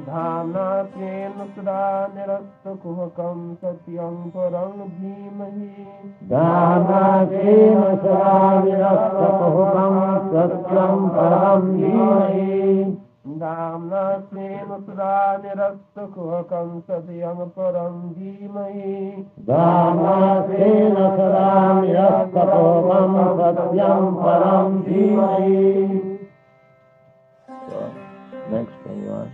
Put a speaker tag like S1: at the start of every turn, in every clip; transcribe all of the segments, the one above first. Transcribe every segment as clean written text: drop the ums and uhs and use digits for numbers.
S1: धाम्ना स्वेन सदा निरस्तकुहकं सत्यं परं धीमहि
S2: धाम्ना स्वेन सदा निरस्तकुहकं सत्यं परं धीमहि
S1: धाम्ना स्वेन सदा निरस्तकुहकं सत्यं परं धीमहि
S2: धाम्ना स्वेन सदा निरस्तकुहकं सत्यं परं धीमहि. Next one you are.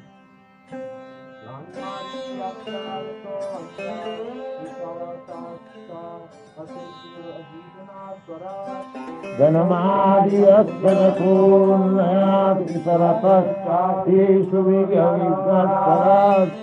S2: जनमादियस्करपूर्णयाति सरपश्चातीषु विज्ञविघ्नस्वरात्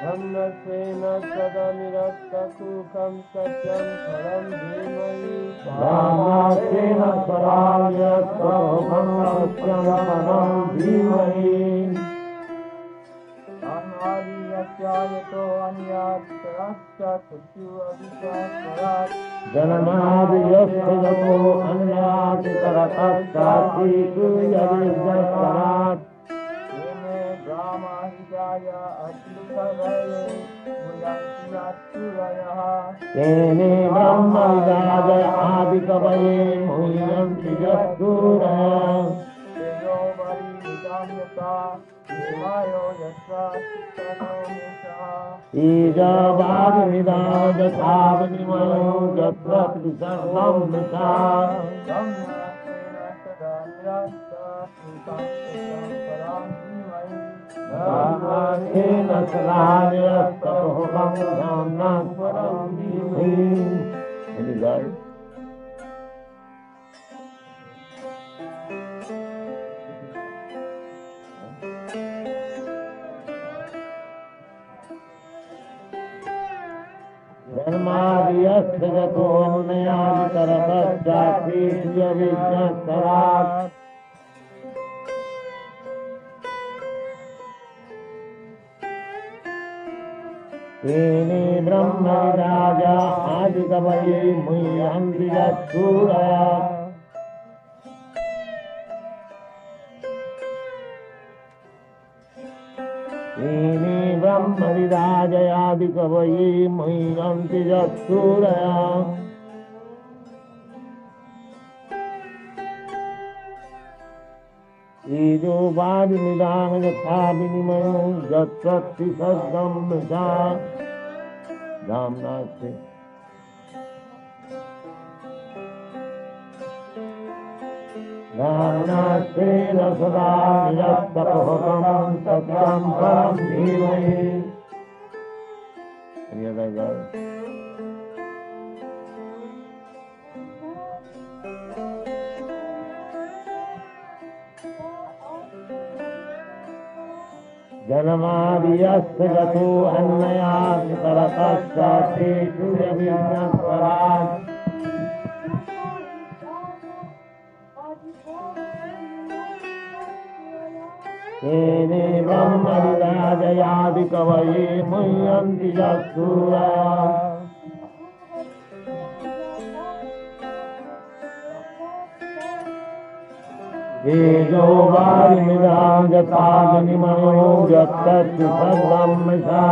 S1: Brahmasena sada nirastakukam satyam param dhimai.
S2: Brahmasena saranyastoham satyam param dhimai.
S1: Anhariyachayato anyat sarasya satyu abhisasvarat.
S2: Janamadiyastajato anyati taratastatisu yavijastarat.
S1: Eme Brahma hidaya atlukavaye muyantiyaturaya.
S2: Tene brahma vidaya adikavaye muhyanti jasturaya.
S1: Teyo vari nidamyata himayo yasra sikkhanomesha.
S2: Ijabhari vidavajatavanimayo jatra trisarvam misha.
S1: Brahmasena sada nirastakukam satyam param dhimai.
S2: Brahmasena saranyastoham satyam param dhimai. Any guys? Dharmadiyasthajato annayaditaratastatisu vijastarat. Tene brahma vidaja adikavaye muhyanti jasturaya. Tene brahma vidajayadikavaye muhyanti jasturaya. Ijo vadi nidana jatha vinimayo jatra trisarvam misha. Ramnaste. Ramnastena sada niyastapoham satyam param dhimai. Any other guys? Janamadiyastajato annayati taratastatisu yavijastarat. Tene brahma vidajayadikavaye muhyanti jasturaya. Tejo vari midajata vinimayo jatra trisarvam misha.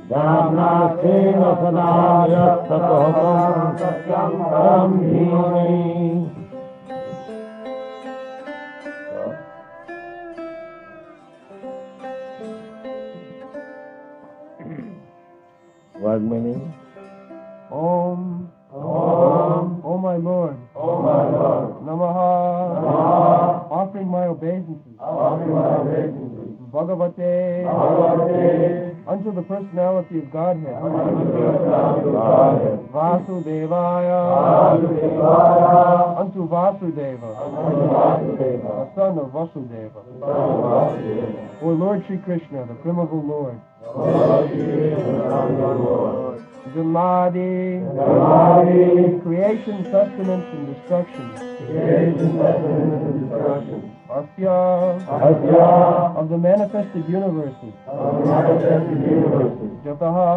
S2: Brahmasena sada nirastakukam satyam param dhimai. Word meaning?
S1: Om. O my Lord. Namaha. Offering my obeisances. Bhagavate. Unto the personality of Godhead. Vasudevaya. Unto Vasudeva. The son of Vasudeva. O Lord Shri Krishna, the primeval Lord. Jamadi. Creation, sustenance, and destruction. Asya. Of the manifested universes. Jataha.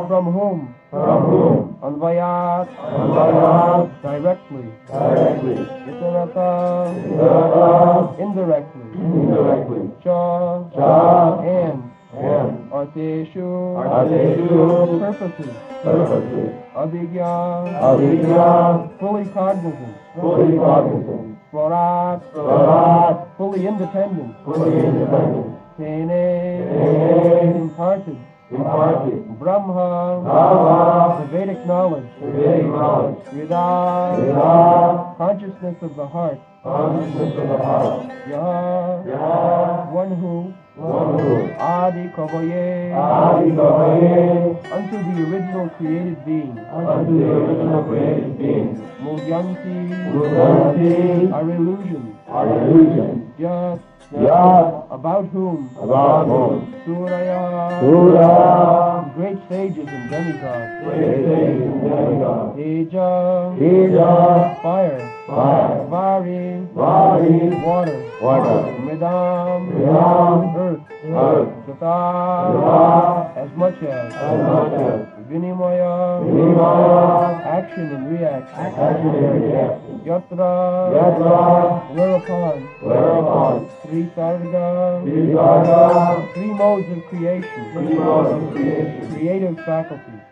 S1: From whom? Anvayat. Directly. Itarata. Indirectly. Cha. And. Arteshu. Purposes. Abhigya. Fully cognizant. Swarat. Fully independent. Tene. Imparted. Brahma, the Vedic knowledge, Vida, consciousness of the heart, Yaha, one who, Adi Kavaye, unto the original created being, Mulyanti, are illusions, just, about whom, Suraya, great sages and demigods, Teja, fire, Vari, water, Mridam, earth, Sata, as much as, Vinimaya, action and reaction, Yatra, whereupon, Sri Sarga, three modes of creation, creative faculties,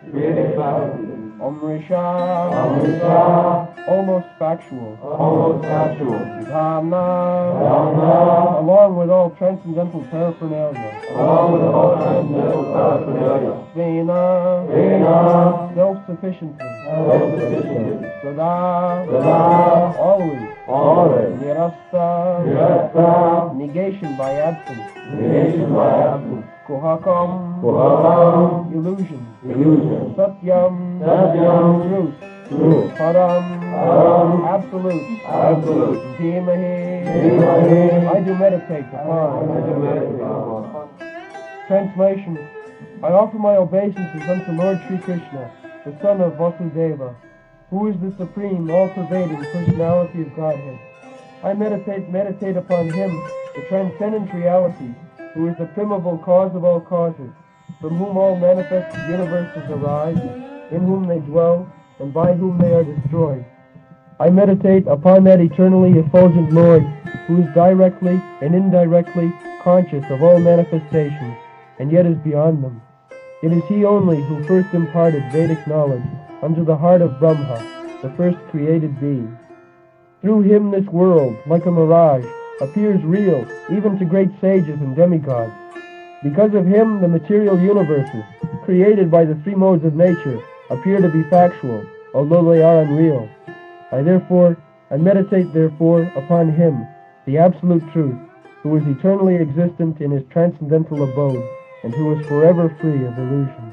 S1: Amrisha, almost factual, Dhamma, along with all transcendental paraphernalia, Svena, self-sufficiency, Sada, always, Nirasta, negation by absence, Kuhakam, illusion, Satyam, truth, Param, absolute, Dhimahi, I do meditate upon. Translation. I offer my obeisances unto Lord Sri Krishna, the son of Vasudeva, who is the supreme, all-pervading personality of Godhead. I meditate upon him, the transcendent reality, who is the primeval cause of all causes, from whom all manifested universes arise, in whom they dwell, and by whom they are destroyed. I meditate upon that eternally effulgent Lord, who is directly and indirectly conscious of all manifestations, and yet is beyond them. It is he only who first imparted Vedic knowledge unto the heart of Brahma, the first created being. Through him this world, like a mirage, appears real even to great sages and demigods. Because of him, the material universes, created by the three modes of nature, appear to be factual, although they are unreal. I meditate therefore upon him, the absolute truth, who is eternally existent in his transcendental abode, and who is forever free of illusion.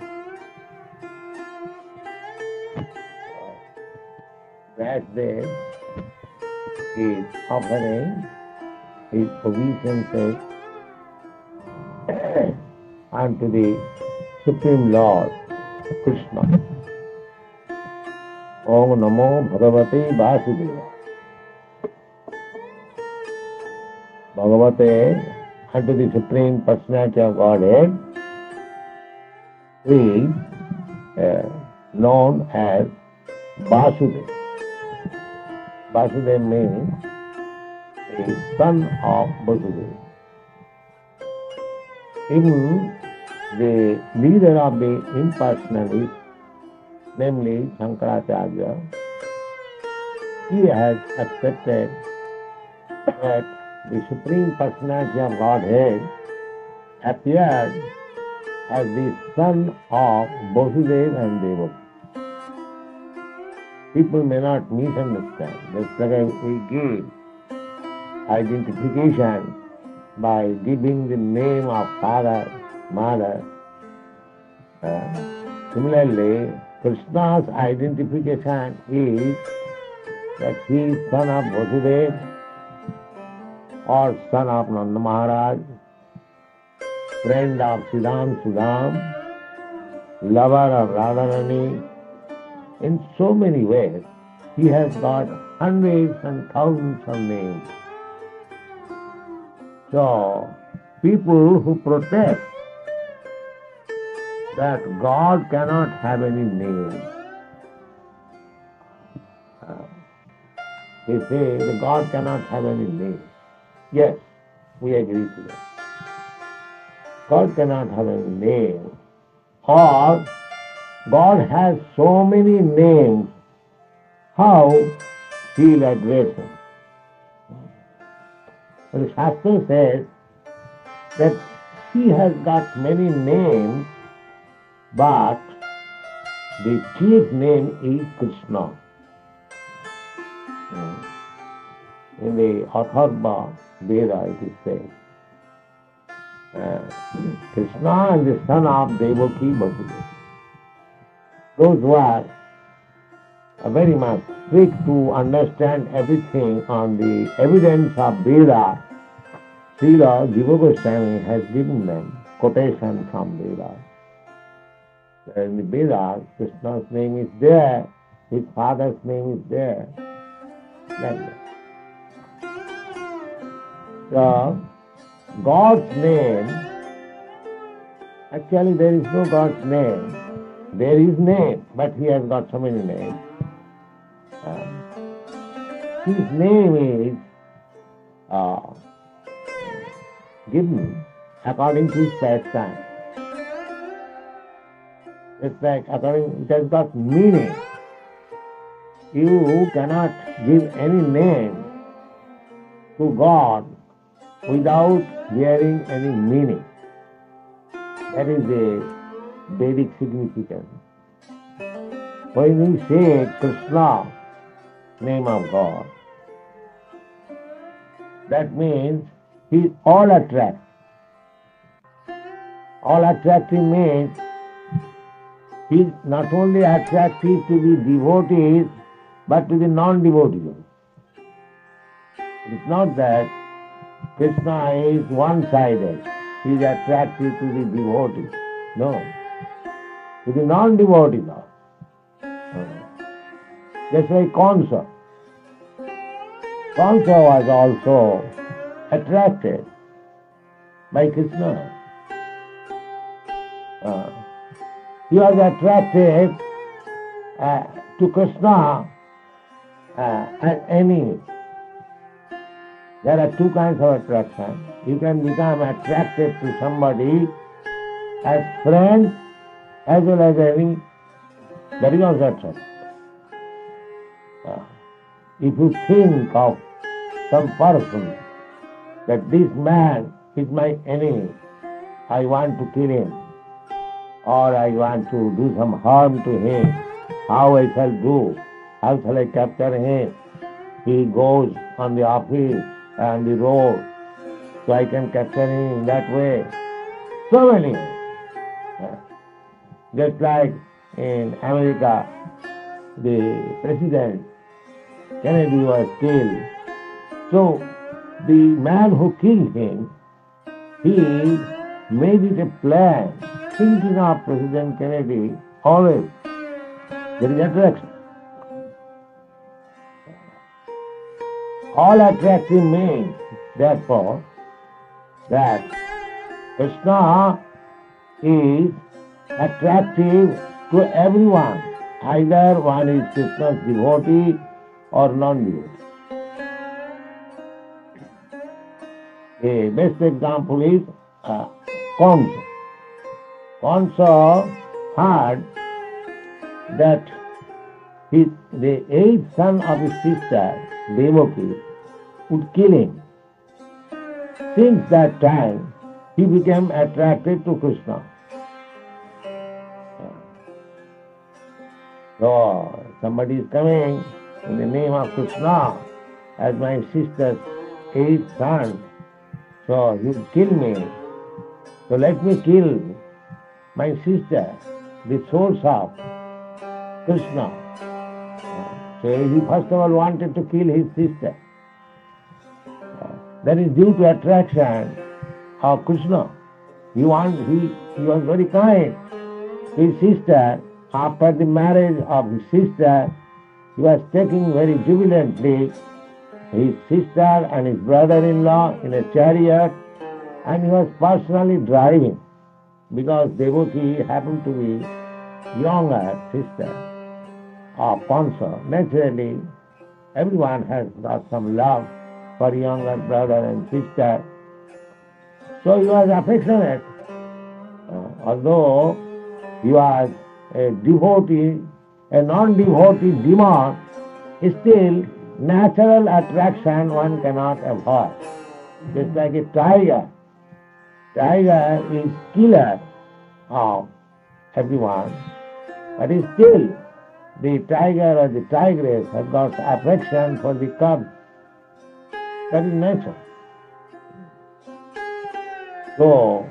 S2: Vasudev is offering his obeisances unto the Supreme Lord, Krishna. Om Namo Bhagavate Vasudeva. Bhagavate, unto the Supreme Personality of Godhead, is known as Vasudeva. Vasudeva means the son of Vasudeva. Even the leader of the impersonalists, namely Shankaracharya, he has accepted that the Supreme Personality of Godhead appeared as the son of Vasudeva and Devaki. People may not misunderstand. Just like we give identification by giving the name of father, mother. Similarly, Krishna's identification is that he is son of Vasudeva or son of Nanda Maharaj, friend of Siddham Sudham, lover of Radharani. In so many ways, he has got hundreds and thousands of names. So, people who protest that God cannot have any name, they say that God cannot have any name. Yes, we agree to that. God cannot have any name, or God has so many names, how he will address them? The Shastra says that he has got many names but the chief name is Krishna. In the Atharva Veda it is said, Krishna is the son of Devaki Vasudeva. Those who are very much quick to understand everything on the evidence of Veda, Srila Jiva Goswami has given them quotation from Veda. In the Vedas, Krishna's name is there, his father's name is there. Like that. So, God's name, actually there is no God's name. There is name, but he has got so many names. His name is given according to his pastime. It's like it has got meaning. You cannot give any name to God without bearing any meaning. That is the Vedic significance. When we say Krishna, name of God, that means he is all attractive. All attractive means he is not only attractive to the devotees, but to the non-devotees. It is not that Krishna is one-sided. He is attractive to the devotees. No. To the non-devotees also. Just like Kansa. Kansa was also attracted by Krishna. He was attracted to Krishna as enemy. There are two kinds of attraction. You can become attracted to somebody as friend as well as enemy. That is also attraction. If you think of some person that this man is my enemy, I want to kill him, or I want to do some harm to him, how I shall do? How shall I capture him? He goes on the office and the road, so I can capture him in that way. So many. Just like in America, the president Kennedy was killed. So the man who killed him, he made it a plan, thinking of President Kennedy always. There is attraction. All attractive means, therefore, that Krishna is attractive to everyone. Either one is Krishna's devotee or non-devotee. The best example is Kansa. Kansa heard that the eighth son of his sister, Devaki, would kill him. Since that time, he became attracted to Krishna. So, somebody is coming in the name of Krishna as my sister's eighth son, so he will kill me. So let me kill my sister, the source of Krishna. So he first of all wanted to kill his sister. That is due to attraction of Krishna. He was very kind. His sister, after the marriage of his sister, he was taking very jubilantly his sister and his brother-in-law in a chariot, and he was personally driving, because Devaki happened to be younger sister of Kansa. Naturally, everyone has got some love for younger brother and sister. So he was affectionate. Although he was a devotee, a non-devotee demon, still natural attraction one cannot avoid. Just like a tiger. Tiger is killer of everyone, but still the tiger or the tigress has got affection for the cub. That is nature. So,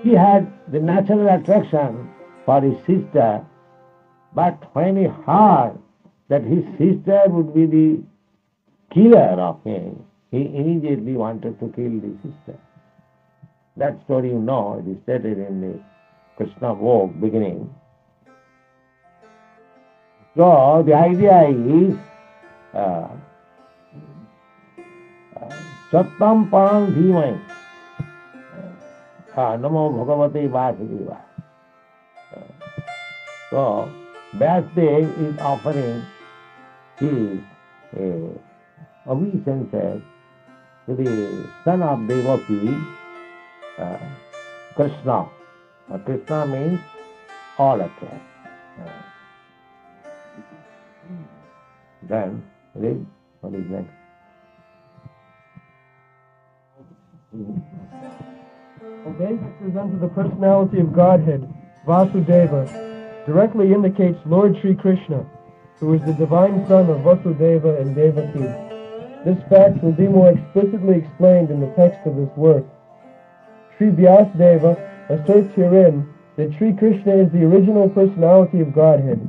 S2: he had the natural attraction for his sister, but when he heard that his sister would be the killer of him, he immediately wanted to kill the sister. That story you know, it is stated in the Krishna book beginning. So the idea is Sattam Param Dhimai Namo Bhagavate Vasudeva. So Vyasdev is offering his obeisances to the son of Devaki, Krishna. Krishna means all attract. Then read what is next.
S1: Obeisances unto the personality of Godhead, Vasudeva, directly indicates Lord Sri Krishna, who is the divine son of Vasudeva and Devaki. This fact will be more explicitly explained in the text of this work. Sri Vyasdeva asserts herein that Sri Krishna is the original personality of Godhead,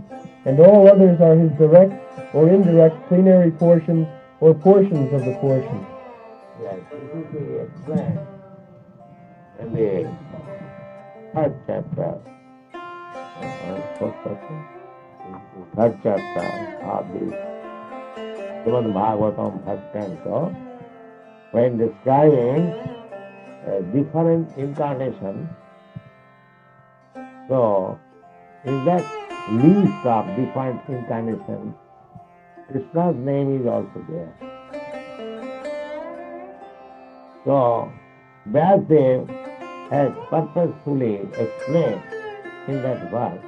S1: and all others are his direct or indirect plenary portions or portions of the portions.
S2: Yes, this is the explained in the third chapter. Third chapter of the Srimad Bhagavatam first canto, when describing different incarnations. So, in that list of different incarnations, Krishna's name is also there. So, Vyasdev has purposefully explained in that verse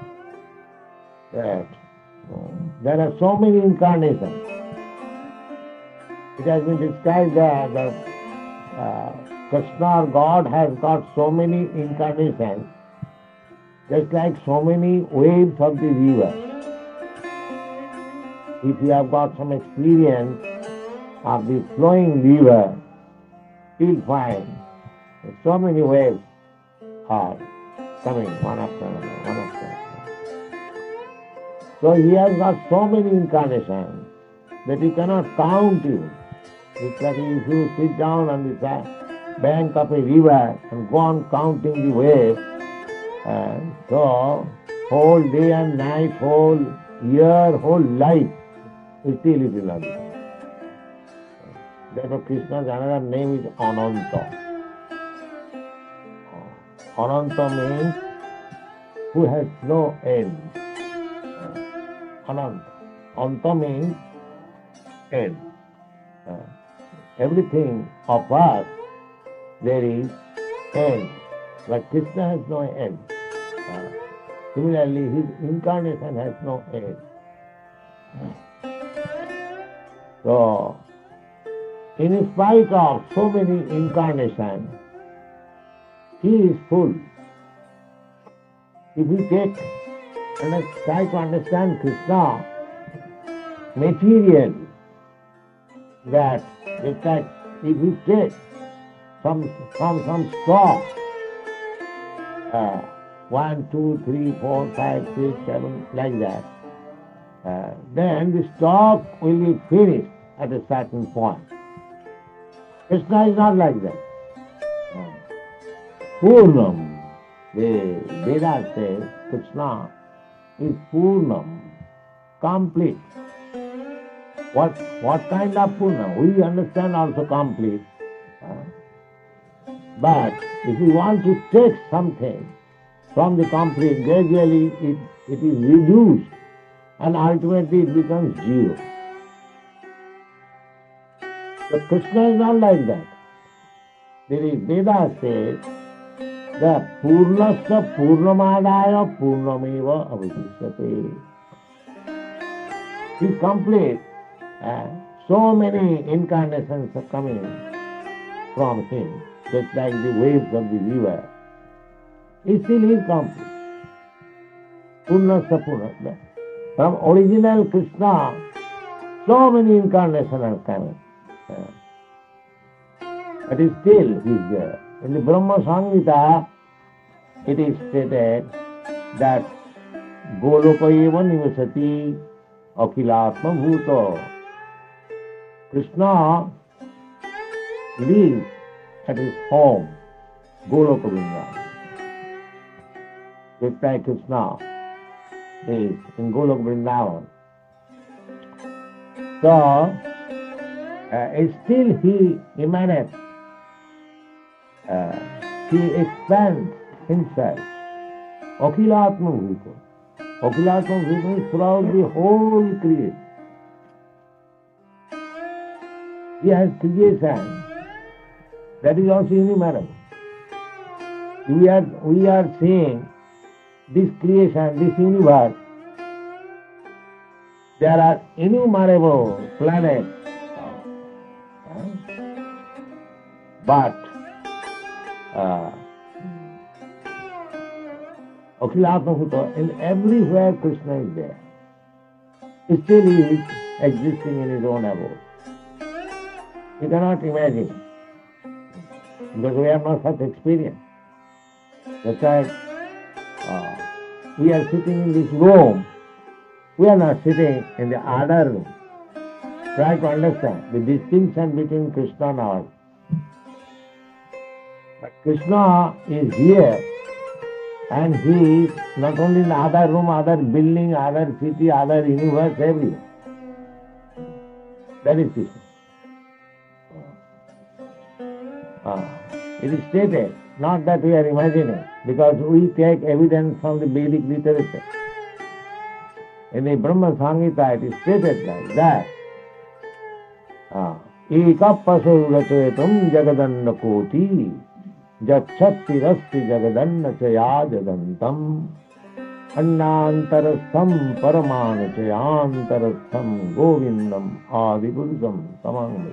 S2: that there are so many incarnations. It has been described that Krishna or God has got so many incarnations, just like so many waves of the river. If you have got some experience of the flowing river, you'll find that so many waves are coming one after another, one after another. So he has got so many incarnations that you cannot count it. It's like if you sit down on the bank of a river and go on counting the waves, so whole day and night, whole year, whole life, still it will not be. Therefore Krishna's another name is Ananta. Ananta means who has no end. Ananta. Anta means end. Everything of us, there is end. But Krishna has no end. Similarly, his incarnation has no end. So, in spite of so many incarnations, he is full. If we take and try to understand Krishna materially, that in fact, if we take some straw, 1, 2, 3, 4, 5, 6, 7, like that, then the straw will be finished at a certain point. Krishna is not like that. Purnam, the Vedas says Krishna is Purnam, complete. What kind of Purnam? We understand also complete. But if we want to take something from the complete, gradually it is reduced and ultimately it becomes zero. But Krishna is not like that. The Vedas says that Purnasya Purnamadaya Purnameva Avadhishyate. He is complete. So many incarnations are coming from him, just like the waves of the river. still is complete. Purnasya Purna. From original Krishna, so many incarnations have come. But still he is there. In the Brahma Samhita, it is stated that Goloka eva nivasati akhilatma bhuta. Krishna lives at his home, Goloka Vrindavan. Just like Krishna is in Goloka Vrindavan. So, still he emanates, he expands himself. Akhilatma bhuta. Akhilatma bhuta is throughout the whole creation. He has creation. That is also innumerable. We are seeing this creation, this universe. There are innumerable planets. But Akhilatma Bhuta, in everywhere Krishna is there. Still he is existing in his own abode. You cannot imagine, because we have not such experience. That's why we are sitting in this room. We are not sitting in the other room. Try to understand the distinction between Krishna and us. But Krishna is here, and he is not only in the other room, other building, other city, other universe, everywhere. That is Krishna. It is stated, not that we are imagining, because we take evidence from the Vedic literature. In the Brahma Samhita it is stated like that. Ekappaso rachayatam jagadanna koti jachatti rasti jagadanna chaya jagantam annantarastham paramana chayantarastham govindam adipurusham tamangami.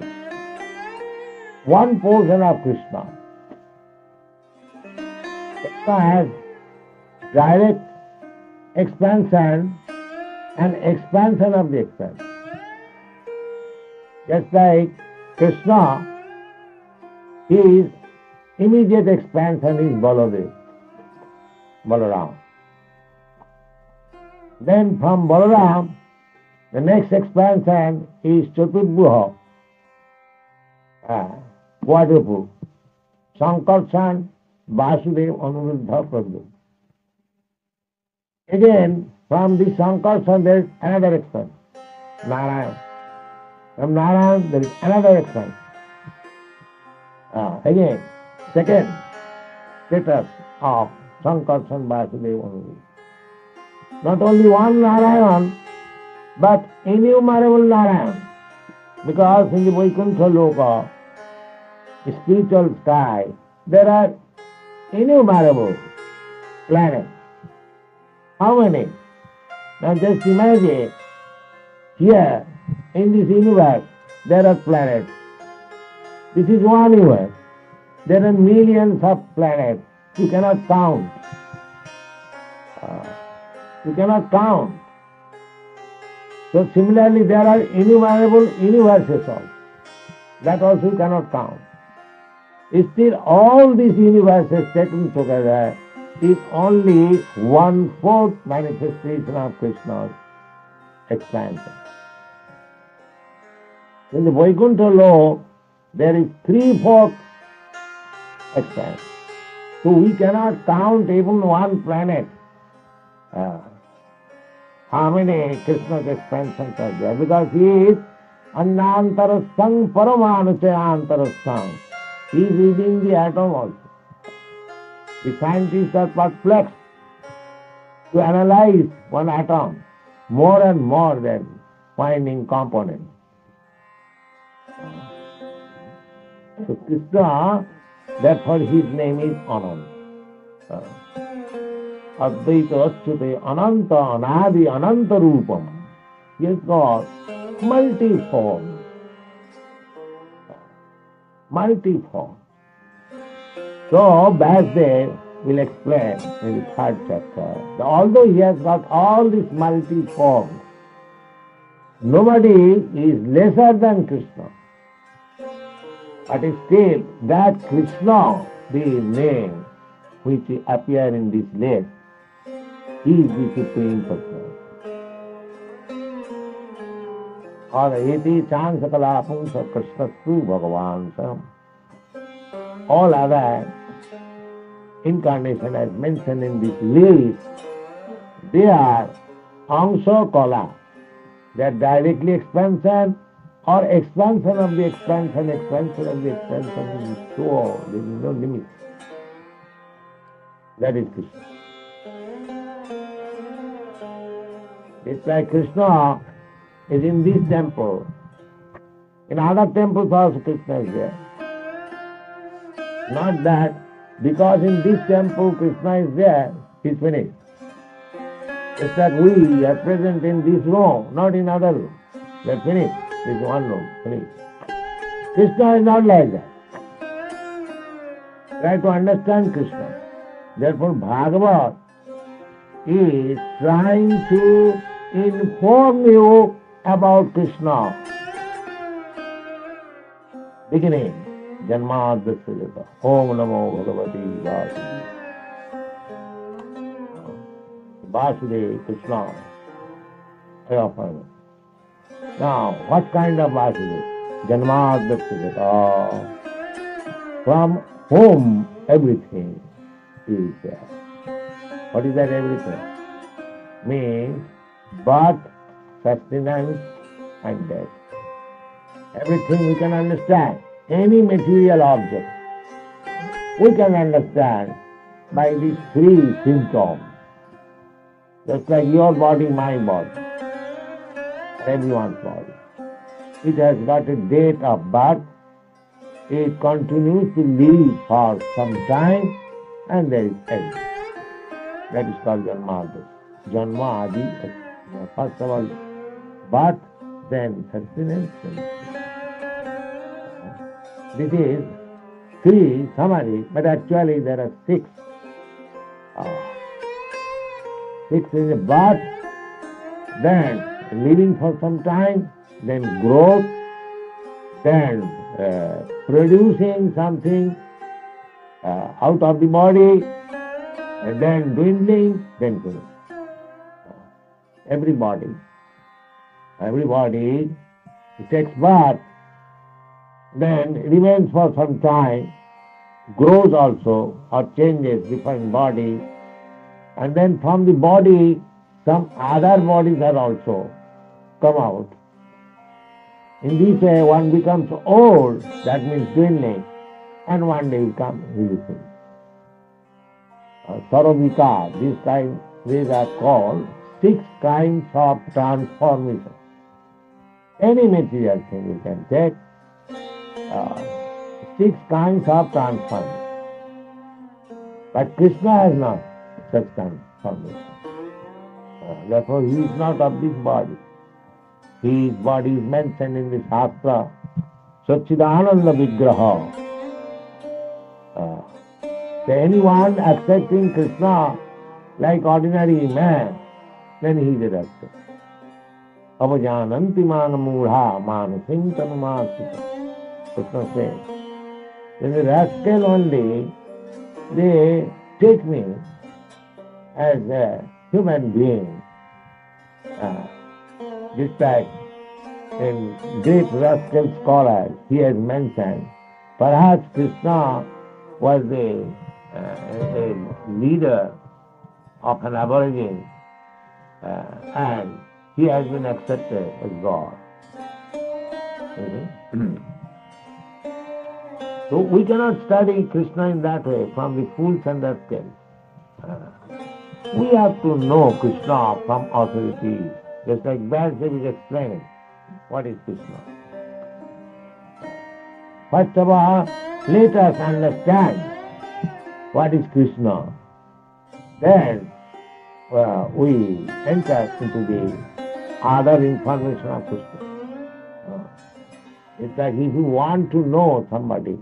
S2: One portion of Krishna. Krishna has direct expansion and expansion of the expansion. Just like Krishna, his immediate expansion is Balaram. Then from Balaram, the next expansion is Chaturbhuja, quadruple. Sankarshan, Vasudev, Anuruddha, Prabhu. Again, from this Sankarshan there is another expansion, Narayan. From Narayan there is another expansion. Again, second status of Sankarshan, Vasudev, Anuruddha. Not only one Narayan, but innumerable Narayan. Because in the Vaikuntha Loka, spiritual sky, there are innumerable planets. How many? Now just imagine, here in this universe, there are planets. This is one universe. There are millions of planets. You cannot count. You cannot count. So similarly, there are innumerable universes also. That also you cannot count. Still, all these universes taken together is only 1/4 manifestation of Krishna's expansion. In the Vaikuntha law, there is 3/4 expansion. So we cannot count even one planet. How many Krishna's expansions are there? Because he is Annantarastham Paramanuchayantarastham. He is within the atom also. The scientists are perplexed to analyze one atom more and more than finding components. So Krishna, therefore his name is Ananta. Advaita Achyute Ananta Anadi Ananta Rupam. He has got multiform. Multiform. So Vasudev will explain in the third chapter. Although he has got all these multi-forms, nobody is lesser than Krishna. But still, that Krishna, the name which appear in this list, is the Supreme Personality. Or iti chang sakala punsa krishnastu bhagavan sam. All other incarnation as mentioned in this list, they are angsha kala. They are directly expansion or expansion of the expansion of the expansion is so, there is no limit. That is Krishna. It's like Krishna is in this temple. In other temples also Krishna is there. Not that because in this temple Krishna is there, he's finished. It's like we are present in this room, not in other room. We are finished. This is one room, finished. Krishna is not like that. Try to understand Krishna. Therefore Bhagavad is trying to inform you about Krishna. Beginning, Janmadasya Om Namo Bhagavati Vasudeva. Vasudeva, Krishna. Now, what kind of Vasudeva? Janmadasya. From whom everything is there. What is that everything? Means birth, sustenance and death. Everything we can understand. Any material object we can understand by these three symptoms. Just like your body, my body, everyone's body. It has got a date of birth. It continues to live for some time and there is end. That is called Janmadasya. Janma Adi. First of all, birth, then sustenance. This is three summary, but actually there are six. Six is a birth, then living for some time, then growth, then producing something out of the body, and then dwindling, then growth. Everybody takes birth, then remains for some time, grows also, or changes different body, and then from the body some other bodies are also come out. In this way one becomes old, that means dwindling, and one day becomes reducing. Saravika, these are called 6 kinds of transformation. Any material thing you can take, 6 kinds of transformation. But Krishna has not such transformation. Therefore he is not of this body. His body is mentioned in the Shastra, Satchidananda Vigraha. So anyone accepting Krishna like ordinary man, then he is a rascal. Avajananti mana mudha manasim tanumasita. Krishna says, then the rascal only, they take me as a human being. This type, in great rascal scholars, he has mentioned, perhaps Krishna was a leader of an aborigine and he has been accepted as God. So we cannot study Krishna in that way from the fools and rascals. We have to know Krishna from authorities. Just like Vyasdev is explaining what is Krishna. First of all, let us understand what is Krishna. Then we enter into the other information of Krishna. It's like if you want to know somebody,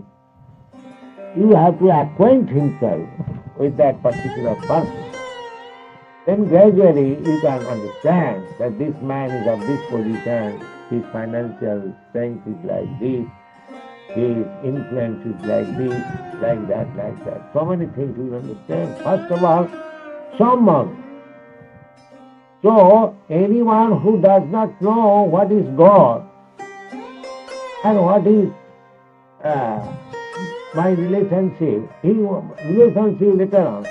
S2: you have to acquaint himself with that particular person, then gradually you can understand that this man is of this position, his financial strength is like this, his influence is like this, like that, like that. So many things you understand. First of all, someone. So anyone who does not know what is God and what is my relationship later on.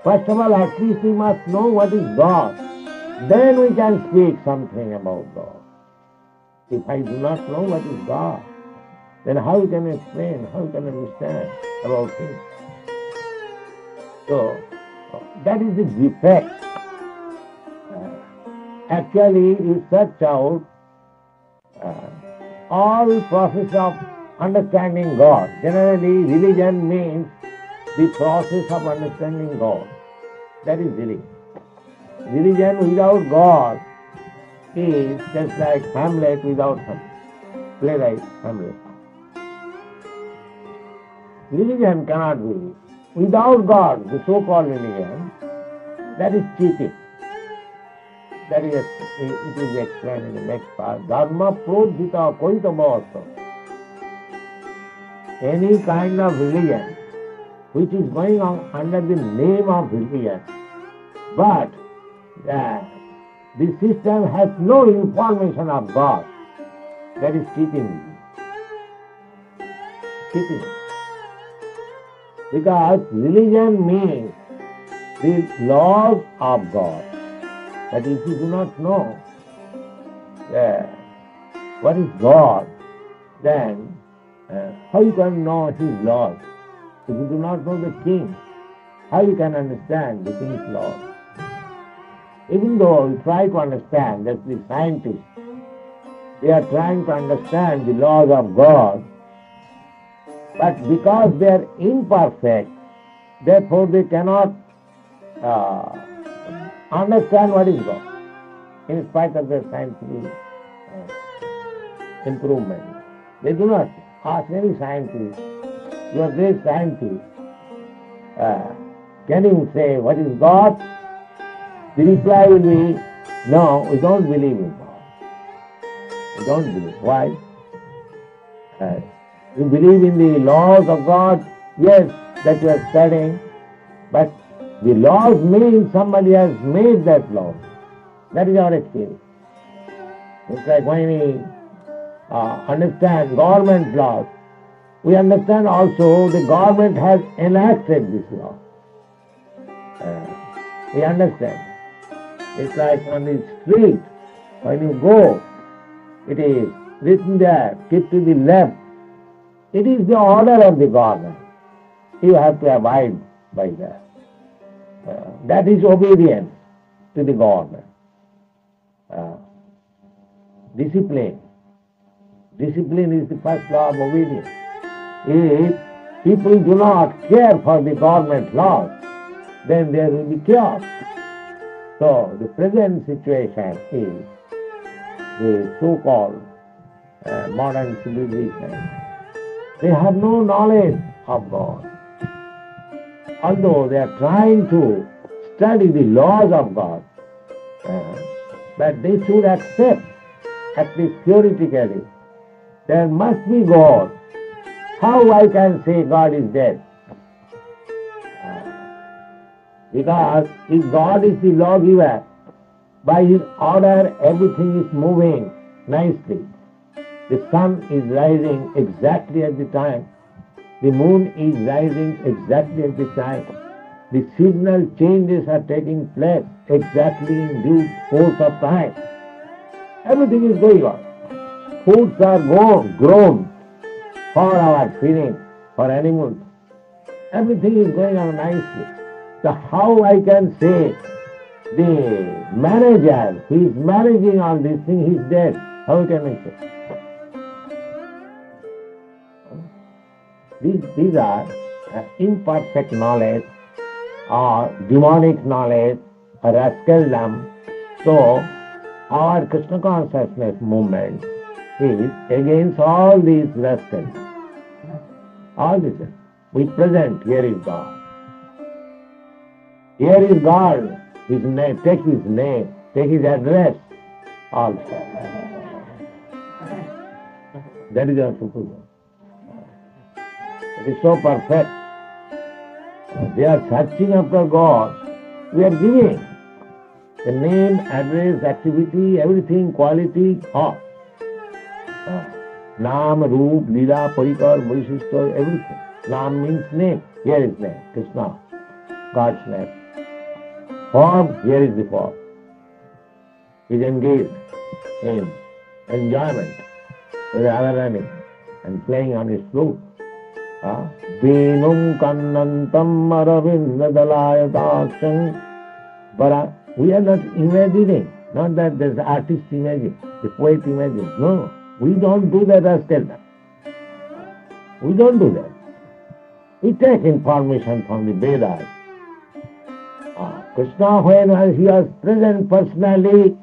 S2: First of all, at least we must know what is God. Then we can speak something about God. If I do not know what is God, then how can I explain, how can I understand about Him? So, that is the defect. Actually, you search out all process of understanding God. Generally, religion means the process of understanding God. That is religion. Religion without God is just like Hamlet without playwright Hamlet. Religion cannot be. Without God, the so-called religion, that is cheating. That is, it is explained in the next part. Dharma prodhita koitama. Any kind of religion which is going on under the name of religion, but the system has no information of God, that is cheating. Cheating. Because religion means the laws of God. But if you do not know what is God, then how you can know His laws? If you do not know the king, how you can understand the king's laws? Even though you try to understand, that's the scientists, they are trying to understand the laws of God, but because they are imperfect, therefore they cannot understand what is God, in spite of their scientific improvement. They do not ask any scientist, you are a great scientist, can you say what is God? The reply will be, no, we don't believe in God. We don't believe. Why? You believe in the laws of God, yes, that you are studying, but the laws mean somebody has made that law. That is our experience. It's like when we understand government laws, we understand also the government has enacted this law. We understand. It's like on the street, when you go, it is written there, keep to the left. It is the order of the government. You have to abide by that. That is obedience to the government. Discipline. Discipline is the first law of obedience. If people do not care for the government laws, then there will be chaos. So the present situation is the so-called modern civilization. They have no knowledge of God. Although they are trying to study the laws of God, but they should accept, at least theoretically, there must be God. How I can say God is dead? Because if God is the lawgiver, by His order everything is moving nicely. The sun is rising exactly at the time. The moon is rising exactly at the time. The seasonal changes are taking place exactly in due course of time. Everything is going on. Foods are grown for our feeding, for animals. Everything is going on nicely. So how I can say the manager who is managing all these things, he is dead? How can I say? These are imperfect knowledge or demonic knowledge or rascaldom. So our Krishna consciousness movement is against all these rascals. All this. We present, here is God. Here is God. His name, take his name, take his address also. That is our Supreme. It is so perfect. They are searching after God. We are giving the name, address, activity, everything, quality, all. Naam, Roop, Leela, Parikar, Vaishishta, everything. Naam means name. Here is name, Krishna, God's name. Form, here is the form. He is engaged in enjoyment with Radharani and playing on his flute. Venum kannantam aravindalayataksam. But we are not imagining, not that there's artist imagine, the poet imagine. No, we don't do that as tell them. We don't do that. We take information from the Vedas. Krishna, when he was present personally,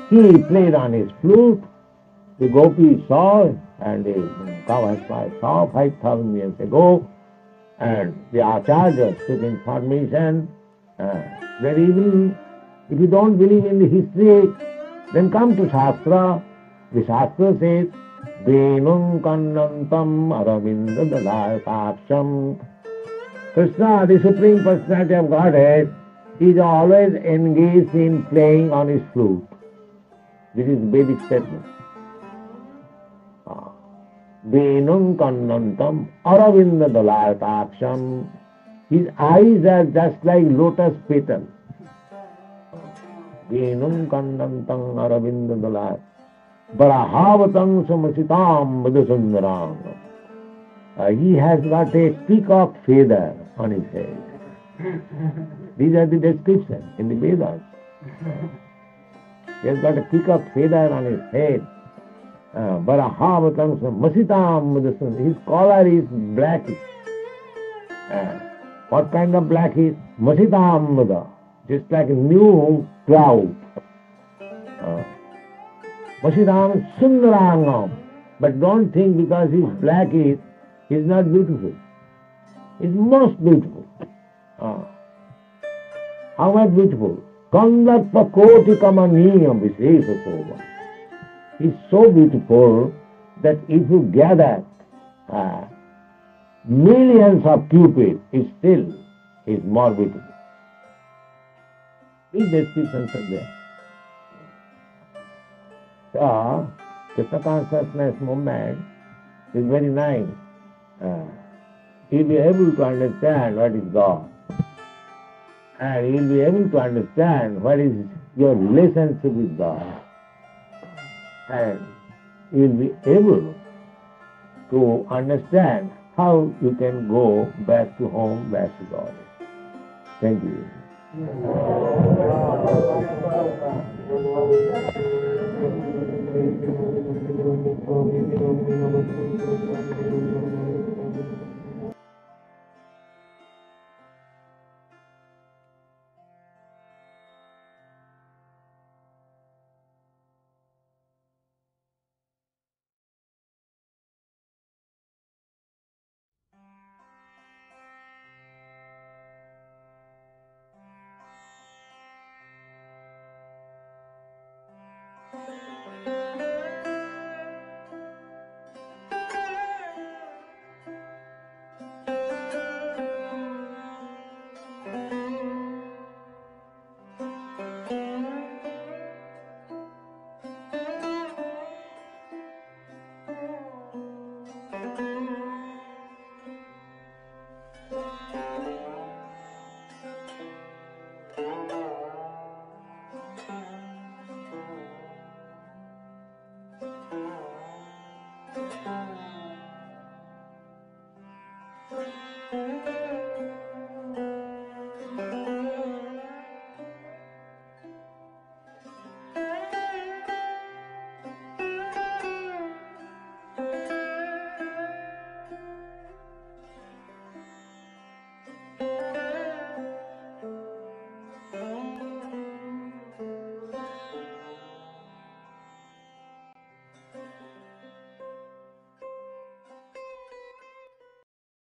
S2: he played on his flute. The gopi saw, and the Kavaspai saw 5,000 years ago, and the Acharyas took information. That even if you don't believe in the history, then come to Shastra. The Shastra says, Venum kannantam aravinda dalayakaksham. Krishna, the Supreme Personality of Godhead, is always engaged in playing on his flute. This is Vedic statement. Venum kannantam aravinda dalayakaksham. His eyes are just like lotus petals. Venum kannantam aravinda dalayakaksham. Barahavatang samasitam vadasundaram. He has got a peacock feather on his head. These are the descriptions in the Vedas. He has got a peacock feather on his head. Barahavatang samasitam vadasundaram. His collar is blackish. What kind of black is? Masitamada, just like a new cloud. Masitam Sundarangam. But don't think because he's black he's not beautiful. He's most beautiful. How much beautiful? Kandatpa koti kamaniyam vishesha soba. He's so beautiful that if you gather millions of cupids, still is more beautiful. These descriptions are there. So, Krishna consciousness movement is very nice. You'll be able to understand what is God. And you'll be able to understand what is your relationship with God. And you'll be able to understand how you can go back to home, back to God. Thank you.